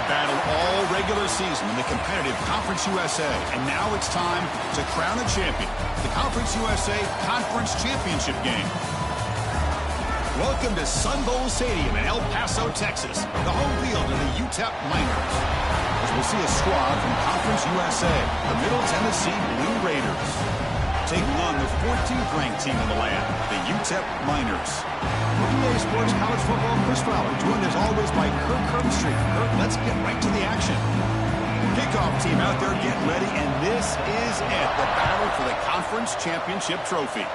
battled all regular season in the competitive Conference USA, and now it's time to crown a champion. The Conference USA Conference Championship game. Welcome to Sun Bowl Stadium in El Paso, Texas, the home field of the UTEP Miners. As we'll see a squad from Conference USA, the Middle Tennessee Blue Raiders, taking on the 14th ranked team in the land, the UTEP Miners. EA Sports College Football, Chris Fowler, joined as always by Kirk Herbstreit. Kirk, let's get right to the action. Kickoff team out there getting ready, and this is it, the battle for the Conference Championship trophy.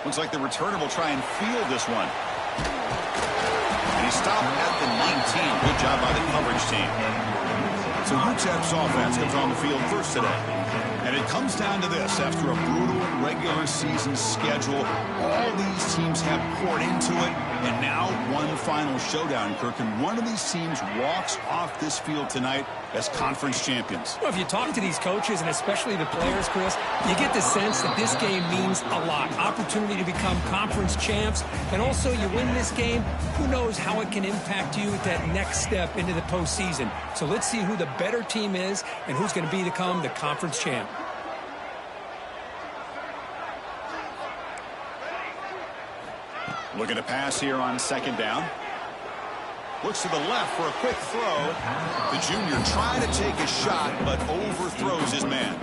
Looks like the returner will try and field this one. And he stopped at the 19. Good job by the coverage team. So UTEP's offense comes on the field first today. And it comes down to this. After a brutal regular season schedule, all these teams have poured into it. And now one final showdown, Kirk. And one of these teams walks off this field tonight as conference champions. Well, if you talk to these coaches, and especially the players, Chris, you get the sense that this game means a lot. Opportunity to become conference champs. And also, you win this game, who knows how it can impact you at that next step into the postseason. So let's see who the better team is and who's going to become the conference champ. Looking to pass here on second down. Looks to the left for a quick throw. The junior trying to take a shot, but overthrows his man.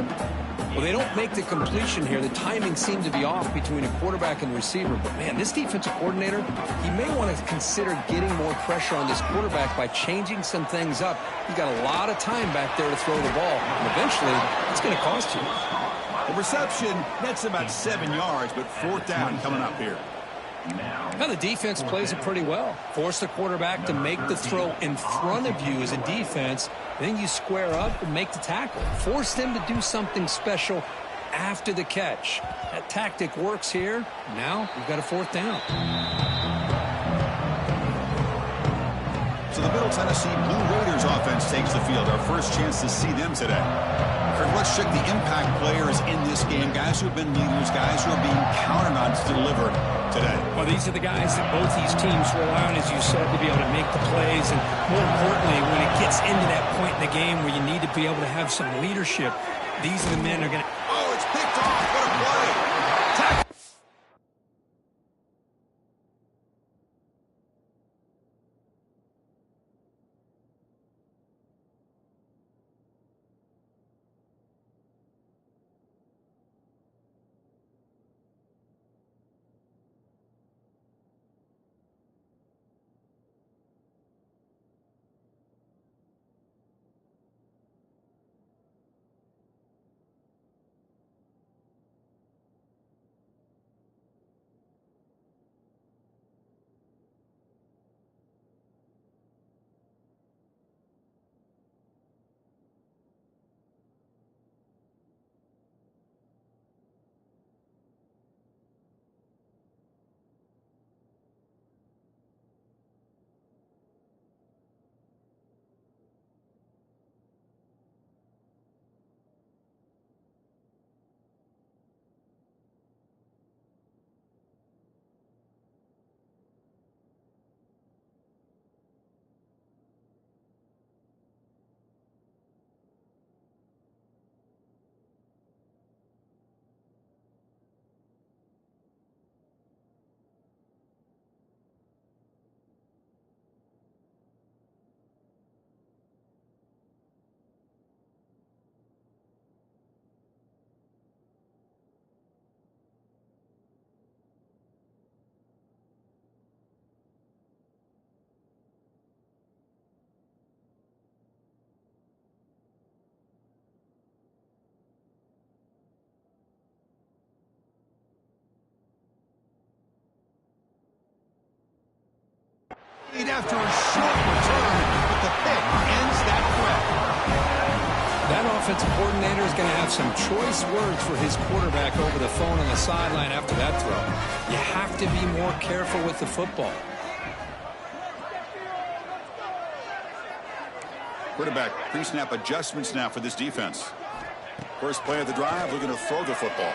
Well, they don't make the completion here. The timing seemed to be off between a quarterback and receiver. But, man, this defensive coordinator, he may want to consider getting more pressure on this quarterback by changing some things up. He's got a lot of time back there to throw the ball. And eventually, it's going to cost you. The reception, that's about 7 yards, but fourth down coming up here. Now the defense plays it pretty well. Force the quarterback to make the throw in front of you as a defense. Then you square up and make the tackle. Force them to do something special after the catch. That tactic works here. Now we've got a fourth down. So the Middle Tennessee Blue Raiders offense takes the field. Our first chance to see them today. Let's check the impact players in this game. Guys who have been leaders, guys who are being counted on to deliver today. Well, these are the guys that both these teams rely on, as you said, to be able to make the plays. And more importantly, when it gets into that point in the game where you need to be able to have some leadership, these are the men who are going to... Oh, it's picked off. What a play. Tackle. After a short return, but the pick ends that threat. That offensive coordinator is going to have some choice words for his quarterback over the phone on the sideline after that throw. You have to be more careful with the football. Quarterback pre-snap adjustments now for this defense. First play of the drive, looking to throw the football.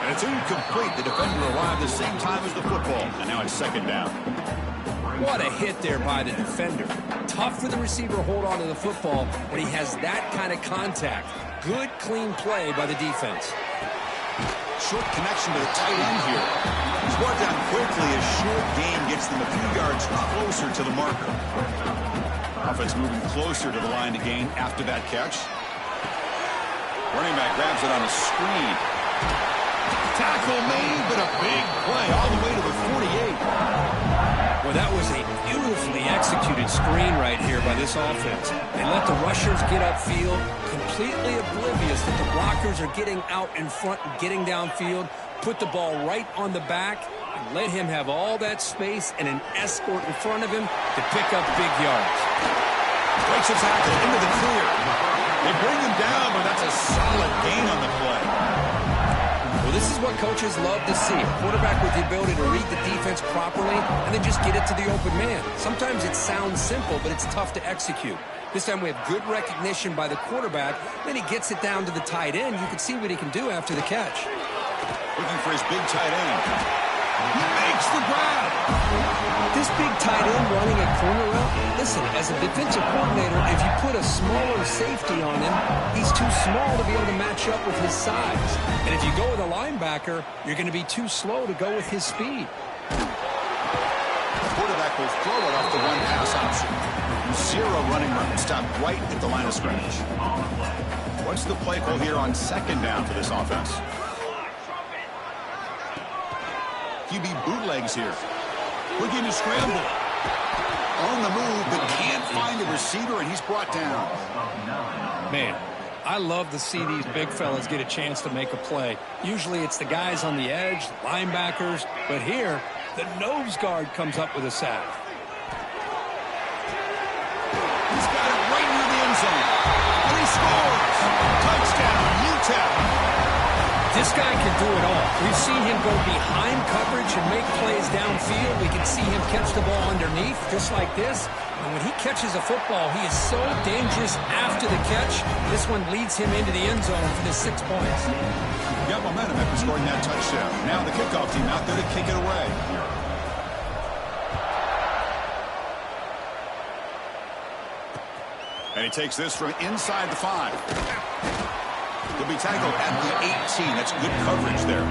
And it's incomplete. The defender arrived the same time as the football. And now it's second down. What a hit there by the defender. Tough for the receiver to hold on to the football when he has that kind of contact. Good, clean play by the defense. Short connection to the tight end here. He's brought down quickly. A short gain gets them a few yards closer to the marker. Offense moving closer to the line to gain after that catch. Running back grabs it on a screen. Tackle made, but a big play all the way to the 48. Well, that was a beautifully executed screen right here by this offense. They let the rushers get upfield, completely oblivious that the blockers are getting out in front and getting downfield, put the ball right on the back, and let him have all that space and an escort in front of him to pick up big yards. Breaks a tackle into the clear. They bring him down, but that's a solid gain on the play. Well, this is what coaches love to see. A quarterback with the ability to read the defense properly and then just get it to the open man. Sometimes it sounds simple, but it's tough to execute. This time we have good recognition by the quarterback. Then he gets it down to the tight end. You can see what he can do after the catch. Looking for his big tight end. He makes the grab. This big tight end running a corner route, listen, as a defensive coordinator, if you put a smaller safety on him, he's too small to be able to match up with his size. And if you go with a linebacker, you're going to be too slow to go with his speed. The quarterback will throw it off the one pass option. Zero running room, stopped right at the line of scrimmage. What's the play call here on second down for this offense? QB bootlegs here. Looking to scramble. On the move, but can't find the receiver, and he's brought down. Man, I love to see these big fellas get a chance to make a play. Usually it's the guys on the edge, the linebackers, but here, the nose guard comes up with a sack. He's got it right near the end zone. And he scores! Touchdown, Utah! This guy can do it all. We've seen him go behind coverage and make plays downfield. We can see him catch the ball underneath, just like this. And when he catches a football, he is so dangerous after the catch. This one leads him into the end zone for the 6 points. Got momentum after scoring that touchdown. Now the kickoff team out there to kick it away. And he takes this from inside the 5. He'll be tackled at the 18. That's good coverage there.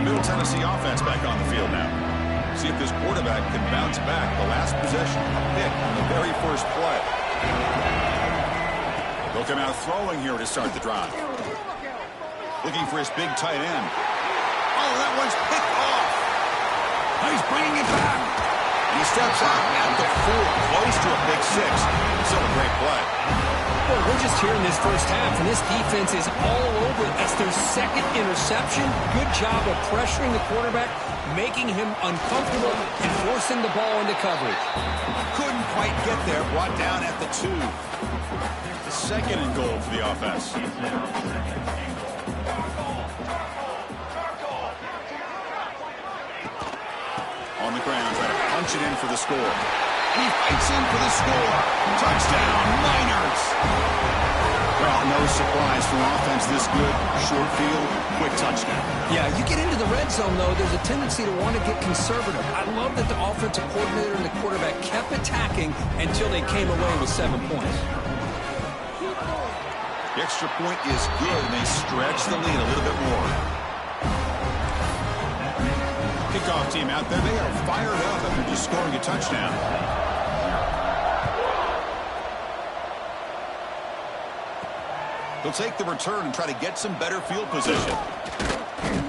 Middle Tennessee offense back on the field now. See if this quarterback can bounce back. The last possession, a pick on the very first play. They'll come out throwing here to start the drive. Looking for his big tight end. Oh, that one's picked off. He's bringing it back. He steps out at the 4, close to a big 6. Still a great play. Well, we're just here in this first half, and this defense is all over. That's their second interception. Good job of pressuring the quarterback, making him uncomfortable, and forcing the ball into coverage. Couldn't quite get there. Brought down at the 2. The second and goal for the offense. On the ground, trying to punch it in for the score. And he fights in for the score. Touchdown, Miners. Well, no surprise from offense this good. Short field, quick touchdown. Yeah, you get into the red zone, though, there's a tendency to want to get conservative. I love that the offensive coordinator and the quarterback kept attacking until they came away with 7 points. The extra point is good, and they stretch the lead a little bit more. Kickoff team out there. They are fired up after just scoring a touchdown. They'll take the return and try to get some better field position.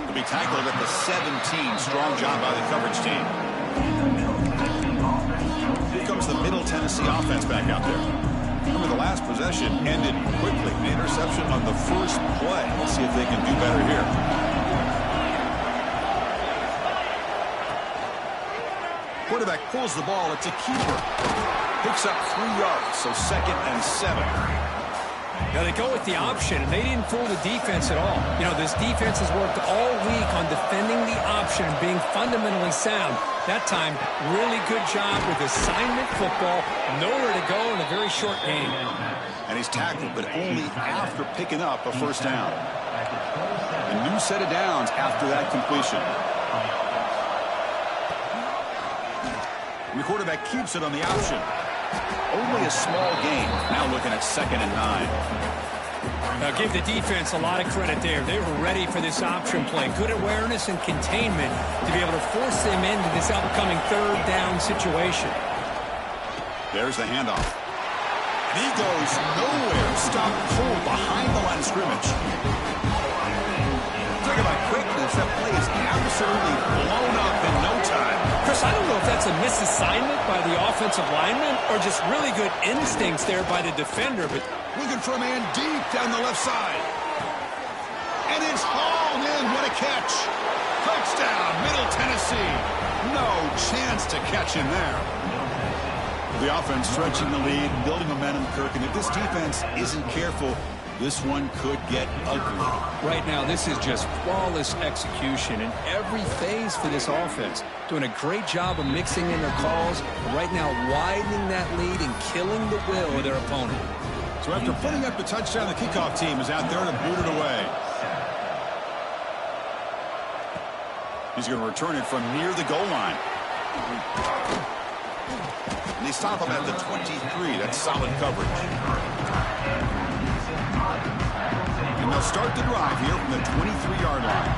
They'll be tackled at the 17. Strong job by the coverage team. Here comes the Middle Tennessee offense back out there. Remember, the last possession ended quickly. The interception on the first play. We'll see if they can do better here. Quarterback pulls the ball. It's a keeper. Picks up 3 yards, so 2nd and 7. Now, they go with the option, and they didn't fool the defense at all. You know, this defense has worked all week on defending the option and being fundamentally sound. That time, really good job with assignment football. Nowhere to go in a very short game. And he's tackled, but only after picking up a first down. A new set of downs after that completion. And the quarterback keeps it on the option. Only a small gain. Now looking at 2nd and 9. Now give the defense a lot of credit there. They were ready for this option play. Good awareness and containment to be able to force them into this upcoming 3rd down situation. There's the handoff. And he goes nowhere. Stopped cold behind the line of scrimmage. Talk about quickness. That play is absolutely blown up in no time. Chris, I don't know if that's a misassignment by the offensive lineman or just really good instincts there by the defender. But looking for a man deep down the left side. And it's hauled in. What a catch. Touchdown, Middle Tennessee. No chance to catch him there. The offense stretching the lead, building momentum, Kirk. And if this defense isn't careful, this one could get ugly. Right now, this is just flawless execution in every phase for this offense. Doing a great job of mixing in their calls. Right now, widening that lead and killing the will of their opponent. So after putting up the touchdown, the kickoff team is out there to boot it away. He's going to return it from near the goal line. And they stop him at the 23. That's solid coverage. And they'll start the drive here from the 23-yard line.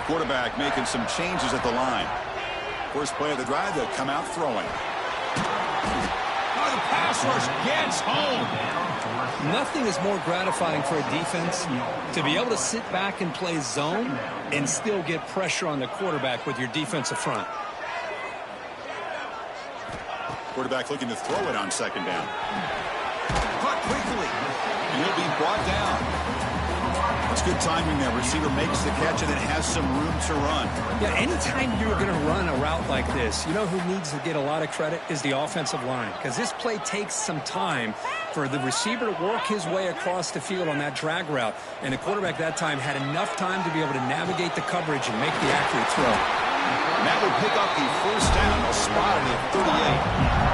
Quarterback making some changes at the line. First play of the drive, they'll come out throwing. Oh, the pass rush gets home. Nothing is more gratifying for a defense to be able to sit back and play zone and still get pressure on the quarterback with your defensive front. Quarterback looking to throw it on 2nd down. Caught quickly. And he'll be brought down. That's good timing there. Receiver makes the catch and then has some room to run. Yeah, anytime you're going to run a route like this, you know who needs to get a lot of credit is the offensive line. Because this play takes some time for the receiver to work his way across the field on that drag route. And the quarterback that time had enough time to be able to navigate the coverage and make the accurate throw. And that would pick up the 1st down. They'll spot it at 38.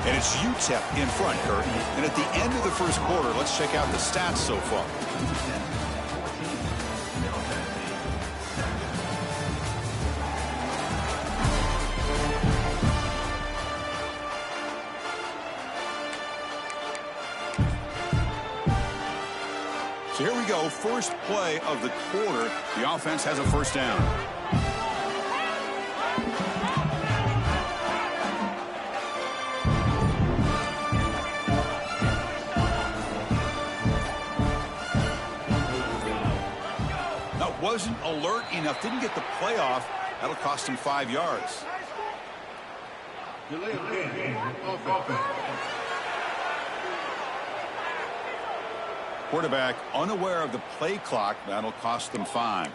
And it's UTEP in front, Kurt. And at the end of the 1st quarter, let's check out the stats so far. So here we go, first play of the quarter. The offense has a 1st down. Wasn't alert enough, didn't get the play off. That'll cost him 5 yards. Quarterback unaware of the play clock. That'll cost them 5.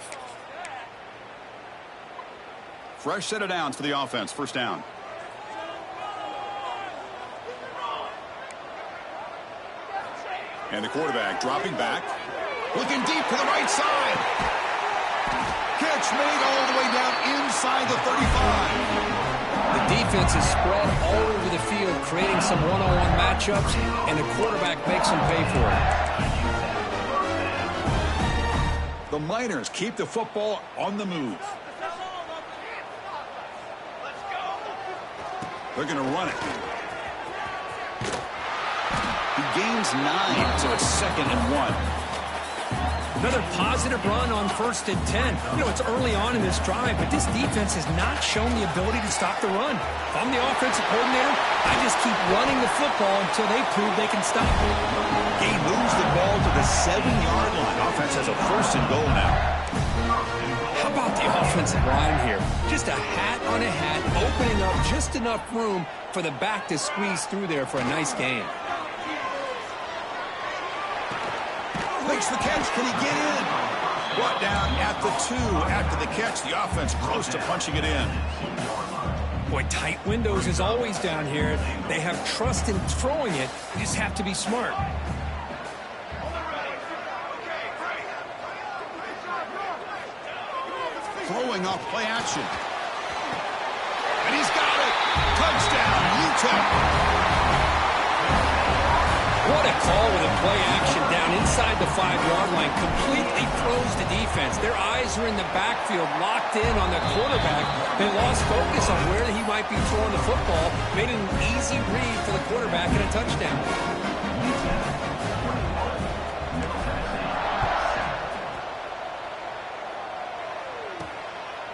Fresh set of downs for the offense. 1st down. And the quarterback dropping back. Looking deep to the right side. Catch made all the way down inside the 35. The defense is spread all over the field, creating some one-on-one matchups, and the quarterback makes them pay for it. The Miners keep the football on the move. They're going to run it. He gains 9, so it's 2nd and 1. Another positive run on 1st and 10. You know, it's early on in this drive, but this defense has not shown the ability to stop the run. If I'm the offensive coordinator, I just keep running the football until they prove they can stop it. He moves the ball to the 7-yard line. Offense has a 1st and goal now. How about the offensive line here? Just a hat on a hat, opening up just enough room for the back to squeeze through there for a nice gain. Makes the catch. Can he get in? Brought down at the 2 after the catch. The offense close to punching it in. Boy, tight windows is always down here. They have trust in throwing it. You just have to be smart. Throwing off play action. And he's got it. Touchdown, UTEP. What a call with a play action down inside the 5-yard line. Completely froze the defense. Their eyes are in the backfield, locked in on the quarterback. They lost focus on where he might be throwing the football. Made it an easy read for the quarterback and a touchdown.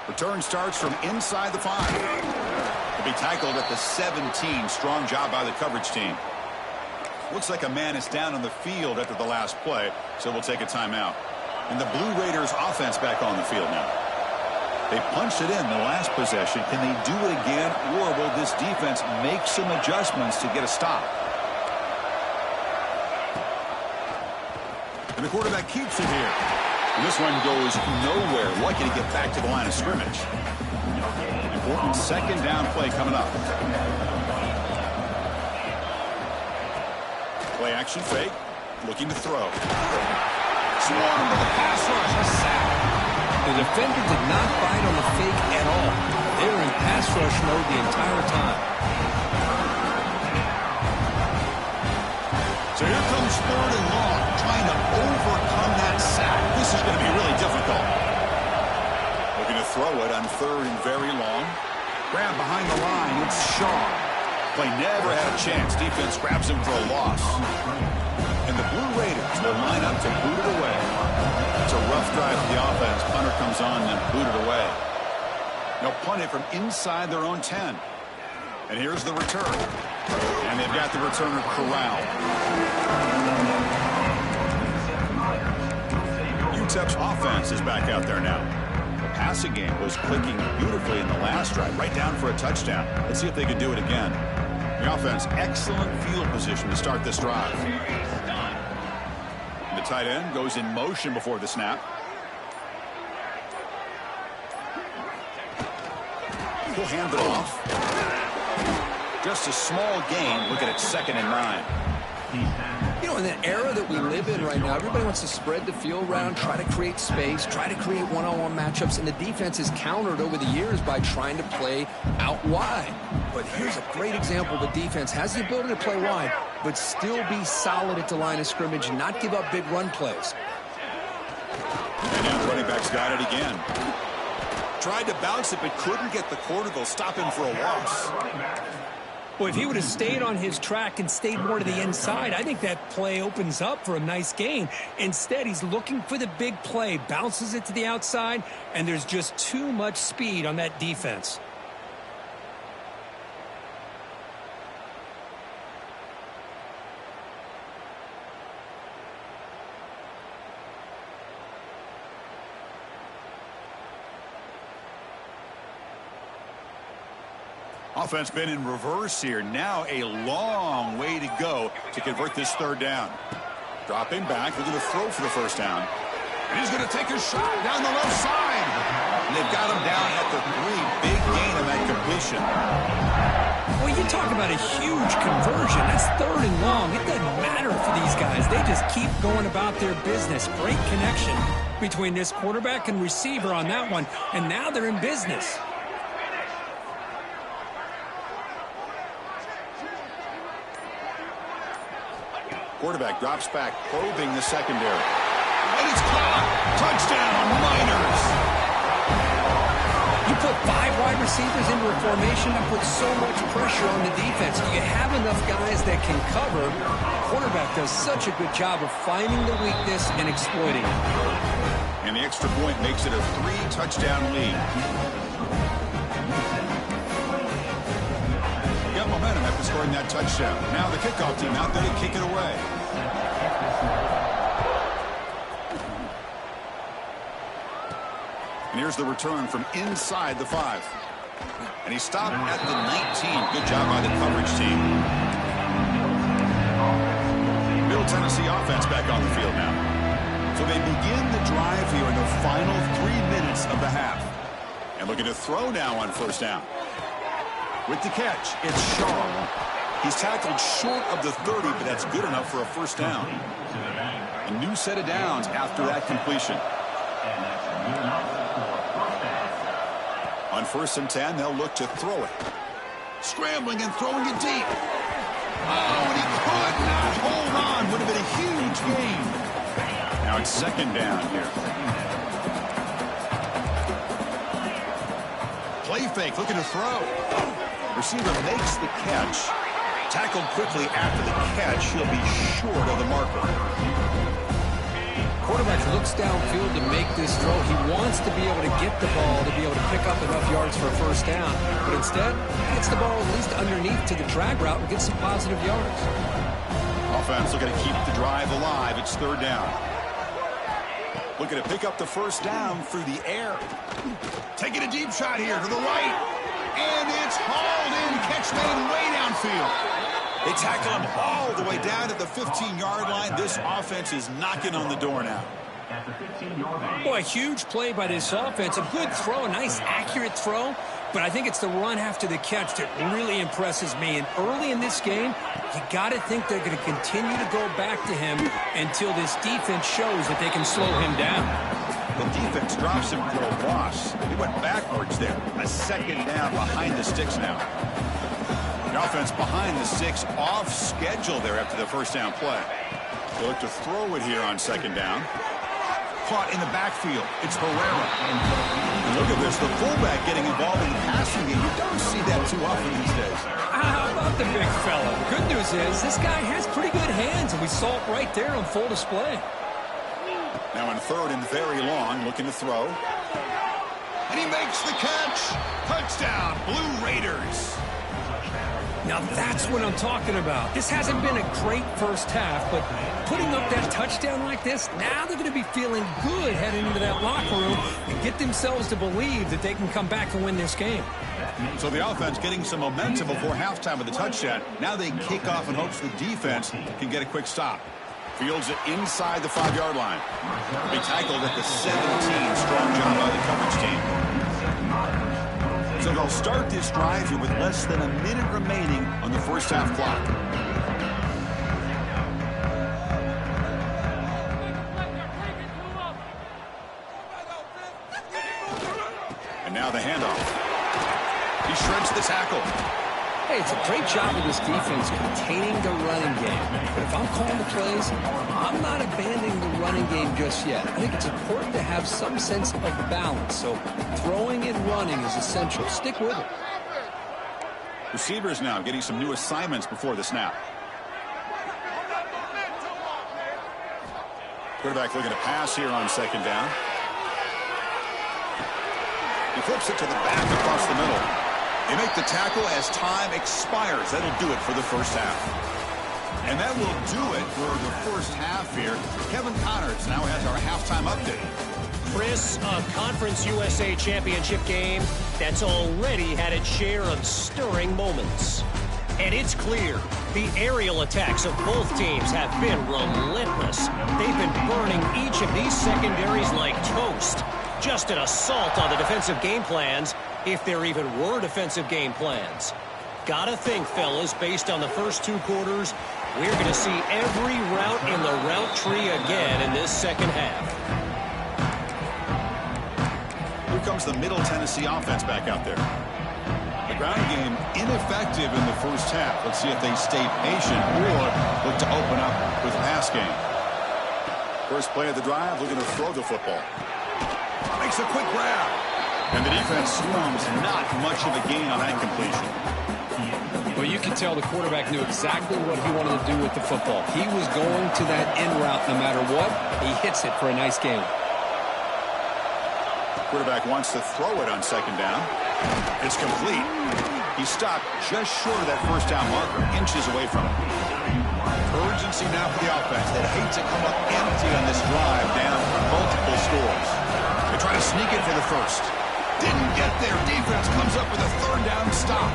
Return starts from inside the 5. To be tackled at the 17. Strong job by the coverage team. Looks like a man is down on the field after the last play, so we'll take a timeout. And the Blue Raiders offense back on the field now. They punched it in the last possession. Can they do it again, or will this defense make some adjustments to get a stop? And the quarterback keeps it here. And this one goes nowhere. Lucky to get back to the line of scrimmage. Important second down play coming up. Play action fake. Looking to throw. Swarmed with the pass rush. A sack. The defender did not bite on the fake at all. They were in pass rush mode the entire time. So here comes 3rd and long, trying to overcome that sack. This is going to be really difficult. Looking to throw it on 3rd and very long. Grab behind the line. It's Shaw. Play never had a chance. Defense grabs him for a loss. And the Blue Raiders will line up to boot it away. It's a rough drive for the offense. Punter comes on and boot it away. They'll punt it from inside their own 10. And here's the return. And they've got the returner corralled. UTEP's offense is back out there now. The passing game was clicking beautifully in the last drive, right down for a touchdown. Let's see if they can do it again. The offense, excellent field position to start this drive. The tight end goes in motion before the snap. He'll hand it off. Just a small gain. Look at it, 2nd and 9. You know, in the era that we live in right now, everybody wants to spread the field around, try to create space, try to create one-on-one matchups, and the defense is countered over the years by trying to play out wide. But here's a great example. The defense has the ability to play wide, but still be solid at the line of scrimmage and not give up big run plays. And now the running back's got it again. Tried to bounce it, but couldn't get the corner. They'll stop him for a loss. Well, if he would have stayed on his track and stayed more to the inside, I think that play opens up for a nice gain. Instead, he's looking for the big play, bounces it to the outside, and there's just too much speed on that defense. Offense been in reverse here. Now a long way to go to convert this 3rd down. Dropping back. They're going to throw for the 1st down. And he's going to take a shot down the left side. And they've got him down at the 3. Big gain on that completion. Well, you talk about a huge conversion. That's 3rd and long. It doesn't matter for these guys. They just keep going about their business. Great connection between this quarterback and receiver on that one. And now they're in business. Quarterback drops back, probing the secondary. And it's caught! Touchdown, Miners! You put 5 wide receivers into a formation that puts so much pressure on the defense. Do you have enough guys that can cover? The quarterback does such a good job of finding the weakness and exploiting it. And the extra point makes it a 3-touchdown lead. Got momentum after scoring that touchdown. Now the kickoff team out there to kick it away. And here's the return from inside the 5. And he stopped at the 19. Good job by the coverage team. Middle Tennessee offense back on the field now. So they begin the drive here in the final 3 minutes of the half. And looking to throw now on 1st down. With the catch, it's Shaw. He's tackled short of the 30, but that's good enough for a 1st down. A new set of downs after that completion. On 1st and 10, they'll look to throw it. Scrambling and throwing it deep. Oh, and he could not hold on. one would have been a huge gain. Now it's second down here. Play fake, looking to throw. Receiver makes the catch. Tackled quickly after the catch. He'll be short of the marker. Quarterback looks downfield to make this throw. He wants to be able to get the ball to be able to pick up enough yards for a first down. But instead, he gets the ball at least underneath to the drag route and gets some positive yards. Offense looking to keep the drive alive. It's third down. Looking to pick up the first down through the air. Taking a deep shot here to the right. And it's hauled in. Catch made way downfield. They tackle him all the way down to the 15-yard line. This offense is knocking on the door now. Boy, a huge play by this offense. A good throw, a nice accurate throw. But I think it's the run after the catch that really impresses me. And early in this game, you got to think they're going to continue to go back to him until this defense shows that they can slow him down. The defense drops him for a loss. He went backwards there. A second down behind the sticks now. The offense behind the sticks, off schedule there after the first down play. They'll look to throw it here on second down. Caught in the backfield. It's Herrera. And look at this, the fullback getting involved in the passing game. You don't see that too often these days. How about the big fella? The good news is this guy has pretty good hands, and we saw it right there on full display. Now in third and very long, looking to throw. And he makes the catch. Touchdown, Blue Raiders. Now that's what I'm talking about. This hasn't been a great first half, but putting up that touchdown like this, now they're going to be feeling good heading into that locker room and get themselves to believe that they can come back and win this game. So the offense getting some momentum before halftime with the touchdown. Now they kick off in hopes the defense can get a quick stop. Fields it inside the 5-yard line. They tackled at the 17. Strong job by the coverage team. So they'll start this drive here with less than a minute remaining on the first half clock. And now the handoff. He shreds the tackle. Hey, it's a great job of this defense containing the running game. But if I'm calling the plays, I'm not abandoning the running game just yet. I think it's important to have some sense of balance. So throwing and running is essential. Stick with it. Receivers now getting some new assignments before the snap. Quarterback looking to pass here on second down. He flips it to the back across the middle. They make the tackle as time expires. That'll do it for the first half. And that will do it for the first half here. Kevin Connors now has our halftime update. Chris, a Conference USA Championship game that's already had its share of stirring moments. And it's clear the aerial attacks of both teams have been relentless. They've been burning each of these secondaries like toast. Just an assault on the defensive game plans, if there even were defensive game plans. Gotta think, fellas, based on the first two quarters, we're going to see every route in the route tree again in this second half. Here comes the Middle Tennessee offense back out there. The ground game ineffective in the first half. Let's see if they stay patient or look to open up with a pass game. First play of the drive, looking to throw the football. Makes a quick grab. And the defense swarms, not much of a gain on that completion. Well, you can tell the quarterback knew exactly what he wanted to do with the football. He was going to that in route no matter what. He hits it for a nice gain. Quarterback wants to throw it on second down. It's complete. He stopped just short of that first down marker, inches away from it. Urgency now for the offense. They hate to come up empty on this drive, down multiple scores. They try to sneak it for the first. Didn't get there. Defense comes up with a third down stop.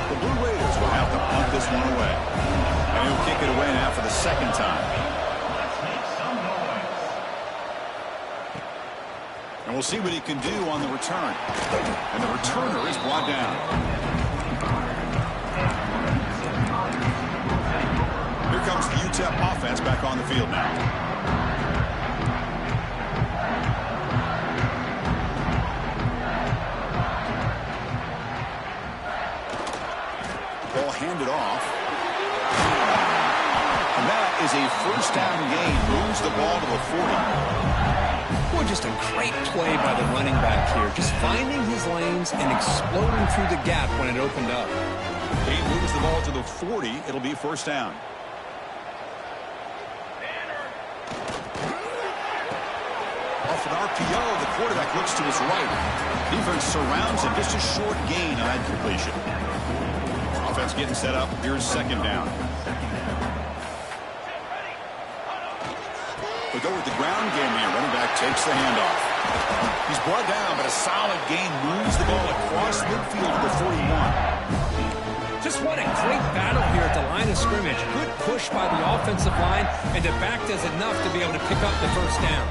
The Blue Raiders will have to punt this one away. And he'll kick it away now for the second time. And we'll see what he can do on the return. And the returner is brought down. Here comes the UTEP offense back on the field now. Ball handed off. And that is a first down gain. Moves the ball to the 40. Boy, just a great play by the running back here. Just finding his lanes and exploding through the gap when it opened up. He moves the ball to the 40. It'll be first down. Off an RPO, the quarterback looks to his right. Defense surrounds him. Just a short gain on that completion. Offense getting set up. Here's second down. We go with the ground game here. Running back takes the handoff. He's brought down, but a solid gain moves the ball across midfield to the 41. Just what a great battle here at the line of scrimmage. Good push by the offensive line, and the back does enough to be able to pick up the first down.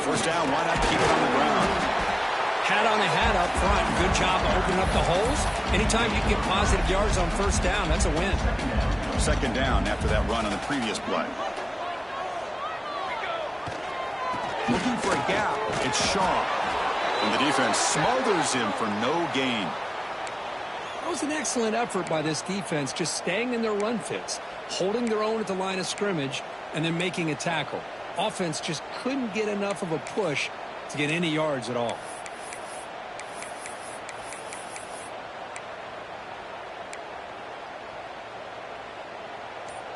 First down, why not keep it on the ground? Hat on a hat up front. Good job of opening up the holes. Anytime you can get positive yards on first down, that's a win. Second down after that run on the previous play. Looking for a gap. It's Shaw. And the defense smothers him for no gain. That was an excellent effort by this defense, just staying in their run fits, holding their own at the line of scrimmage, and then making a tackle. Offense just couldn't get enough of a push to get any yards at all.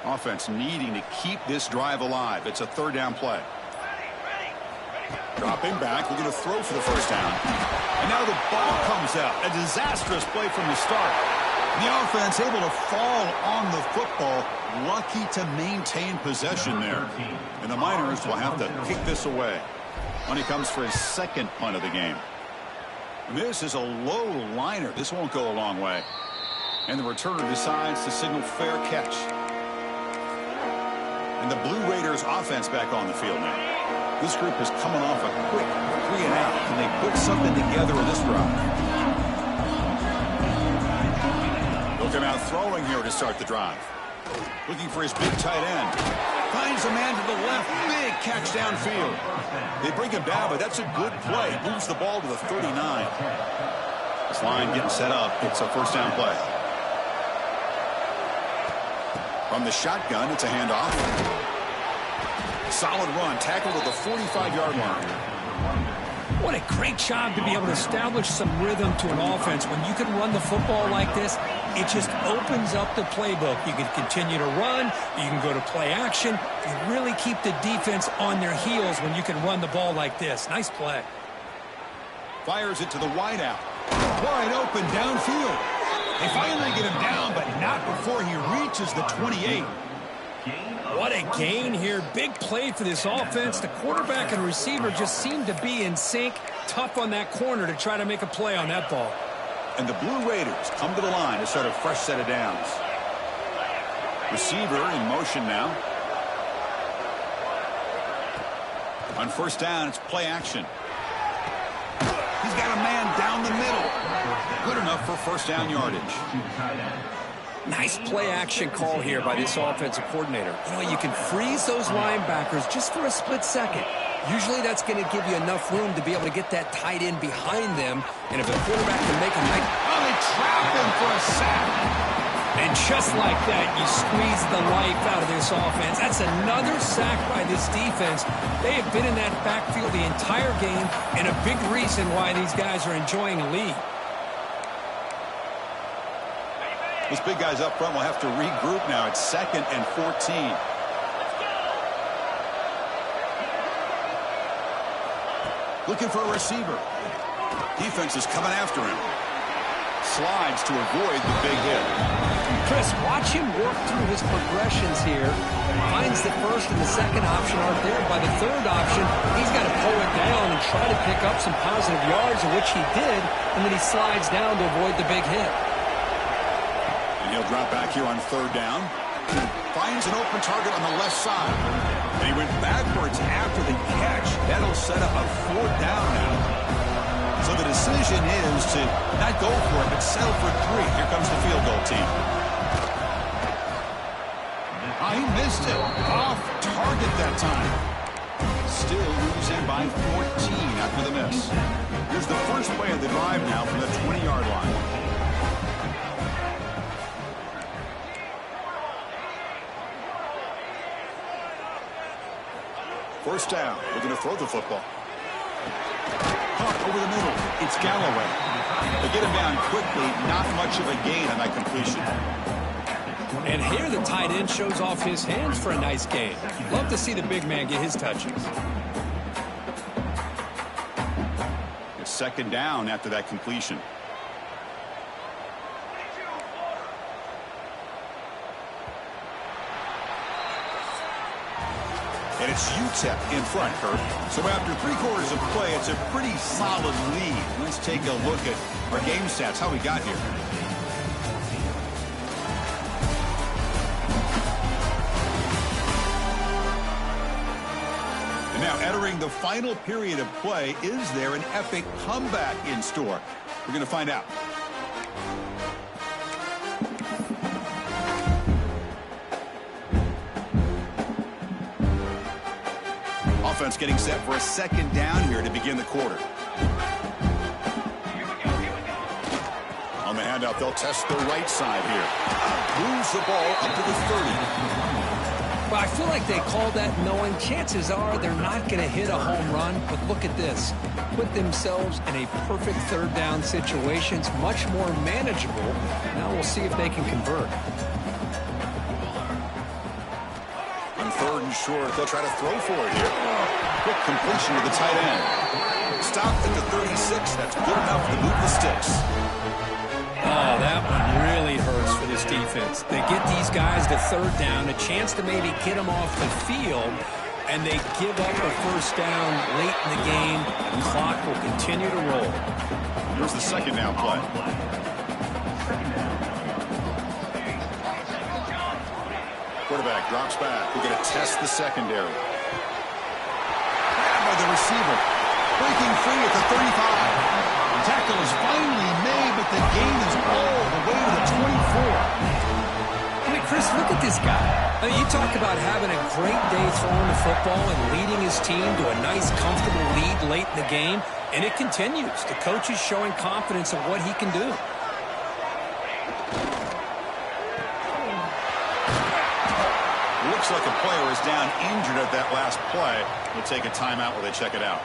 Offense needing to keep this drive alive. It's a third down play. Dropping back, looking to throw for the first down. And now the ball comes out. A disastrous play from the start. The offense able to fall on the football. Lucky to maintain possession there. And the Miners will have to kick this away. When he comes for his second punt of the game. And this is a low liner. This won't go a long way. And the returner decides to signal fair catch. And the Blue Raiders offense back on the field now. This group is coming off a quick 3 and out. Can they put something together in this drive? Look him out throwing here to start the drive. Looking for his big tight end. Finds a man to the left. Big catch downfield. They bring him down, but that's a good play. Moves the ball to the 39. This line getting set up. It's a first down play. From the shotgun, it's a handoff. Solid run, tackled at the 45-yard line. What a great job to be able to establish some rhythm to an offense. When you can run the football like this, it just opens up the playbook. You can continue to run. You can go to play action. You really keep the defense on their heels when you can run the ball like this. Nice play. Fires it to the wideout. Wide open downfield. They finally get him down, but not before he reaches the 28. What a gain here. Big play for this offense. The quarterback and receiver just seem to be in sync. Tough on that corner to try to make a play on that ball. And the Blue Raiders come to the line to start a fresh set of downs. Receiver in motion now. On first down, it's play action. He's got a man down the middle. Good enough for first down yardage. Nice play action call here by this offensive coordinator. You know, you can freeze those linebackers just for a split second. Usually that's going to give you enough room to be able to get that tight end behind them. And if the quarterback can make a nice... Oh, they trap him for a sack. And just like that, you squeeze the life out of this offense. That's another sack by this defense. They have been in that backfield the entire game, and a big reason why these guys are enjoying a lead. Those big guys up front will have to regroup now. It's 2nd and 14. Looking for a receiver. Defense is coming after him. Slides to avoid the big hit. Chris, watch him work through his progressions here. Finds the first and the second option aren't there. By the third option, he's got to pull it down and try to pick up some positive yards, of which he did, and then he slides down to avoid the big hit. And he'll drop back here on third down. Finds an open target on the left side. And he went backwards after the catch. That'll set up a fourth down now. So the decision is to not go for it, but settle for 3. Here comes the field goal team. Oh, he missed it. Off target that time. Still losing by 14 after the miss. Here's the first play of the drive now from the 20-yard line. First down. Looking to throw the football. Caught over the middle. It's Galloway. They get him down quickly. Not much of a gain on that completion. And here the tight end shows off his hands for a nice gain. Love to see the big man get his touches. It's second down after that completion. And it's UTEP in front, Kurt. So after 3 quarters of play, it's a pretty solid lead. Let's take a look at our game stats, how we got here. And now entering the final period of play, is there an epic comeback in store? We're going to find out. Offense getting set for a second down here to begin the quarter. On the handout, they'll test the right side here. Moves the ball up to the 30. Well, I feel like they called that knowing chances are they're not going to hit a home run. But look at this. Put themselves in a perfect third down situation. It's much more manageable. Now we'll see if they can convert. On third and short, they'll try to throw for it here. Quick completion to the tight end. Stopped at the 36. That's good enough to move the sticks. Oh, that one really hurts for this defense. They get these guys to third down, a chance to maybe get them off the field, and they give up a first down late in the game. The clock will continue to roll. Here's the second down play. Quarterback drops back. We're going to test the secondary. Grabbed by the receiver. Breaking free at the 35. Tackle is finally made, but the gain is all the way to the 24. I mean, Chris, look at this guy. I mean, you talk about having a great day throwing the football and leading his team to a nice, comfortable lead late in the game, and it continues. The coach is showing confidence of what he can do. Looks like a player is down injured at that last play. We'll take a timeout while they check it out.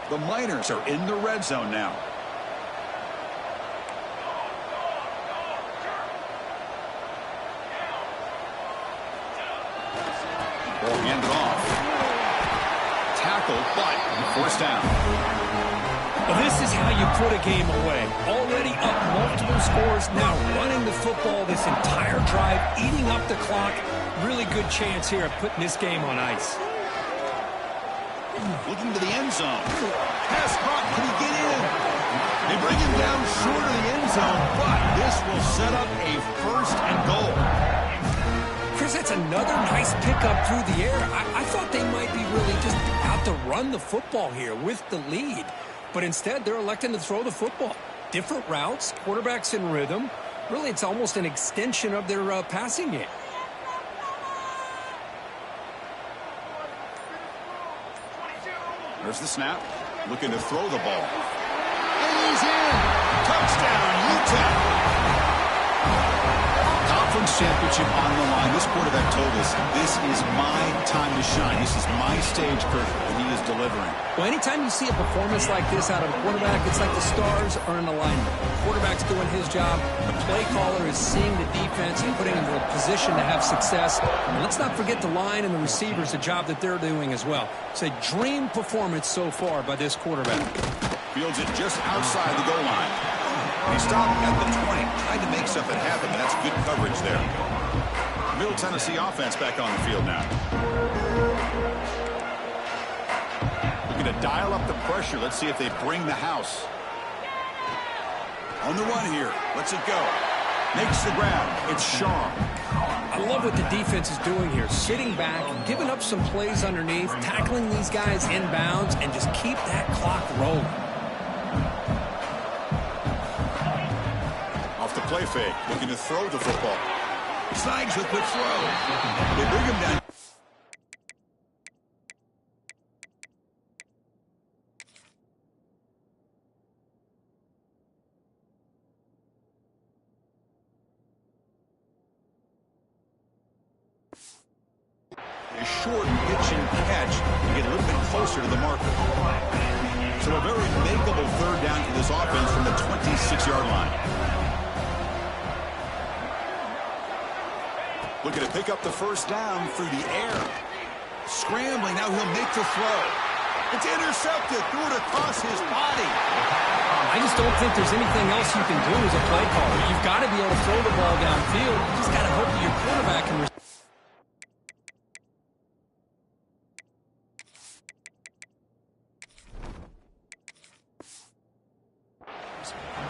The Miners are in the red zone now. Ball handed off. Tackled, but forced down. Well, this is how you put a game away. Already up multiple scores, now running the football this entire drive, eating up the clock. Really good chance here of putting this game on ice. Looking to the end zone. Pass caught. Can he get in? They bring him down short of the end zone, but this will set up a first and goal. Chris, that's another nice pickup through the air. I thought they might be really just out to run the football here with the lead. But instead, they're electing to throw the football. Different routes, quarterbacks in rhythm. Really, it's almost an extension of their passing game. There's the snap. Looking to throw the ball. And he's in. Touchdown, UTEP. Conference championship on the line. This quarterback told us, this is my time to shine. This is my stage, Kurt, and he is delivering. Well, anytime you see a performance like this out of a quarterback, it's like the stars are in alignment. The quarterback's doing his job. The play caller is seeing the defense and putting him in a position to have success. And let's not forget the line and the receivers, the job that they're doing as well. It's a dream performance so far by this quarterback. Fields it just outside the goal line. He stopped at the 20. Tried to make something happen, and that's good coverage there. Middle Tennessee offense back on the field now. Looking to dial up the pressure. Let's see if they bring the house. On the run here. Lets it go. Makes the grab. It's Shaw. I love what the defense is doing here. Sitting back, giving up some plays underneath, tackling these guys inbounds, and just keep that clock rolling. Off the play fake. Looking to throw the football. Snags the quick throw. They bring him down. a short pitch and catch to get a little bit closer to the marker. So a very makeable third down for this offense from the 26-yard line. Looking to pick up the first down through the air. Scrambling, now he'll make the throw. It's intercepted, threw it across his body. I just don't think there's anything else you can do as a play caller. You've got to be able to throw the ball downfield. You just got to hope that your quarterback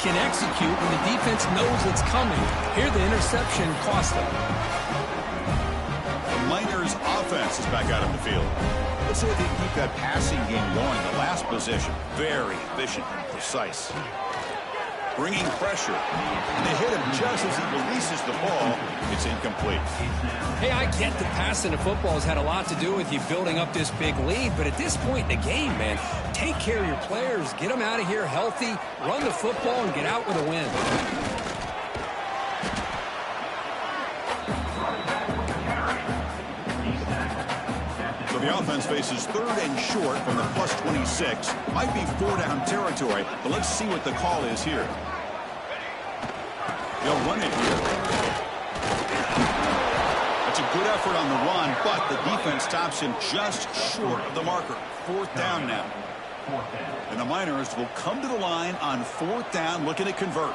can execute when the defense knows it's coming. Here the interception cost them. The Miners offense is back out on the field. Let's see if they can keep that passing game going. The last possession, very efficient and precise. Bringing pressure. And they hit him just as he releases the ball. It's incomplete. Hey, I get that passing the football has had a lot to do with you building up this big lead, but at this point in the game, man, take care of your players, get them out of here healthy, run the football, and get out with a win. So the offense faces third and short from the plus 26. Might be four-down territory, but let's see what the call is here. They'll run it here. That's a good effort on the run, but the defense stops him just short of the marker. Fourth down now. And the Miners will come to the line on fourth down, looking to convert.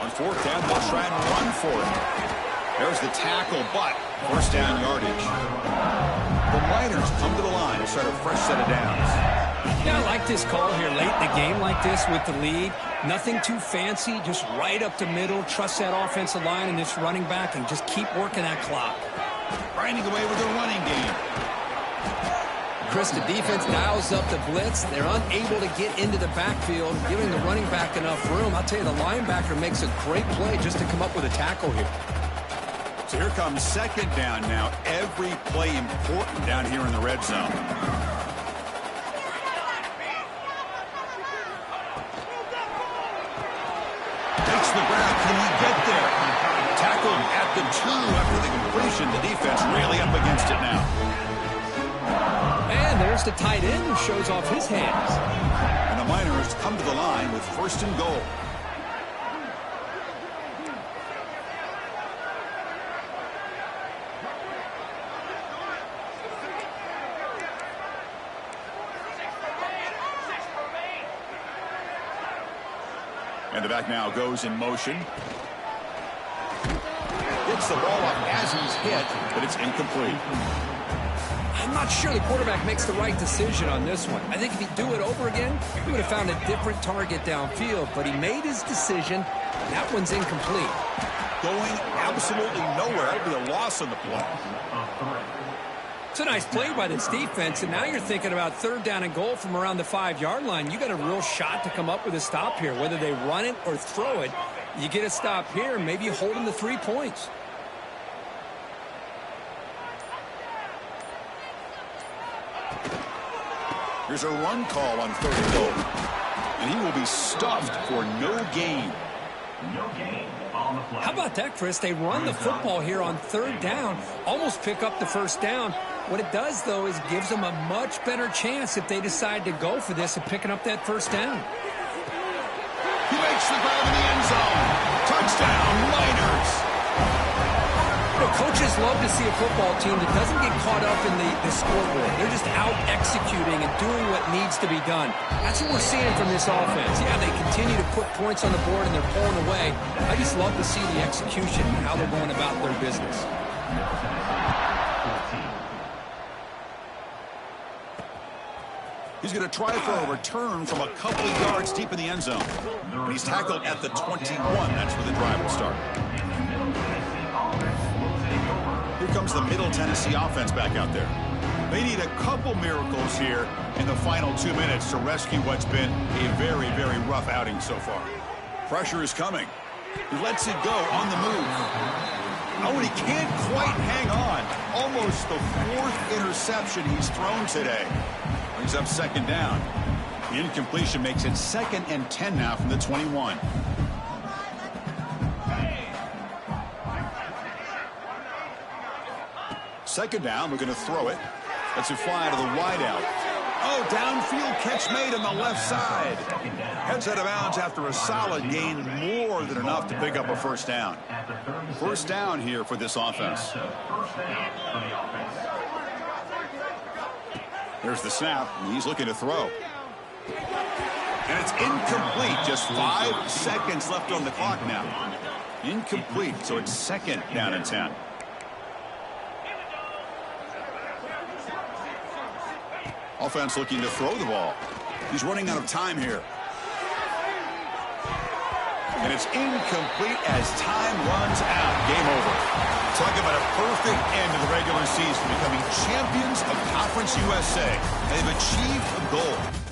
On fourth down, they'll try and run for it. There's the tackle, but first down yardage. The Miners come to the line to start a fresh set of downs. Yeah, I like this call here late in the game like this with the lead. Nothing too fancy, just right up the middle. Trust that offensive line and this running back and just keep working that clock. Grinding away with their running game. Chris, the defense dials up the blitz. They're unable to get into the backfield, giving the running back enough room. I'll tell you, the linebacker makes a great play just to come up with a tackle here. So here comes second down now. Every play important down here in the red zone. Takes the ground. Can he get there? Tackled at the 2 after the completion. The defense really up against it now. And there's the tight end who shows off his hands. And the Miners come to the line with first and goal. And the back now goes in motion. Gets the ball up as he's hit, but it's incomplete. I'm not sure the quarterback makes the right decision on this one. I think if he'd do it over again, he would have found a different target downfield, but he made his decision, and that one's incomplete. Going absolutely nowhere. That'll be a loss on the play. It's a nice play by this defense, and now you're thinking about third down and goal from around the 5-yard line. You got a real shot to come up with a stop here. Whether they run it or throw it, you get a stop here, and maybe you hold them to 3 points. Here's a run call on third and goal. And he will be stuffed for no gain. How about that, Chris? They run the football here on third down, almost pick up the first down. What it does, though, is gives them a much better chance if they decide to go for this and picking up that first down. He makes the grab in the end zone. Touchdown, Miners. You know, coaches love to see a football team that doesn't get caught up in the scoreboard. They're just out executing and doing what needs to be done. That's what we're seeing from this offense. Yeah, they continue to put points on the board and they're pulling away. I just love to see the execution and how they're going about their business. He's going to try for a return from a couple of yards deep in the end zone. And he's tackled at the 21. That's where the drive will start. Here comes the Middle Tennessee offense back out there. They need a couple miracles here in the final 2 minutes to rescue what's been a very, very rough outing so far. Pressure is coming. He lets it go on the move. Oh, and he can't quite hang on. Almost the 4th interception he's thrown today. Brings up second down. The incompletion makes it 2nd and 10 now from the 21. Second down, we're going to throw it. Let's it fly to the wideout. Oh, downfield catch made on the left side. Heads out of bounds after a solid gain, more than enough to pick up a first down. First down here for this offense. There's the snap, and he's looking to throw. And it's incomplete. Just 5 seconds left on the clock now. Incomplete, so it's second down and 10. Offense looking to throw the ball. He's running out of time here. And it's incomplete as time runs out. Game over. Talk about a perfect end to the regular season, becoming champions of Conference USA. They've achieved a goal.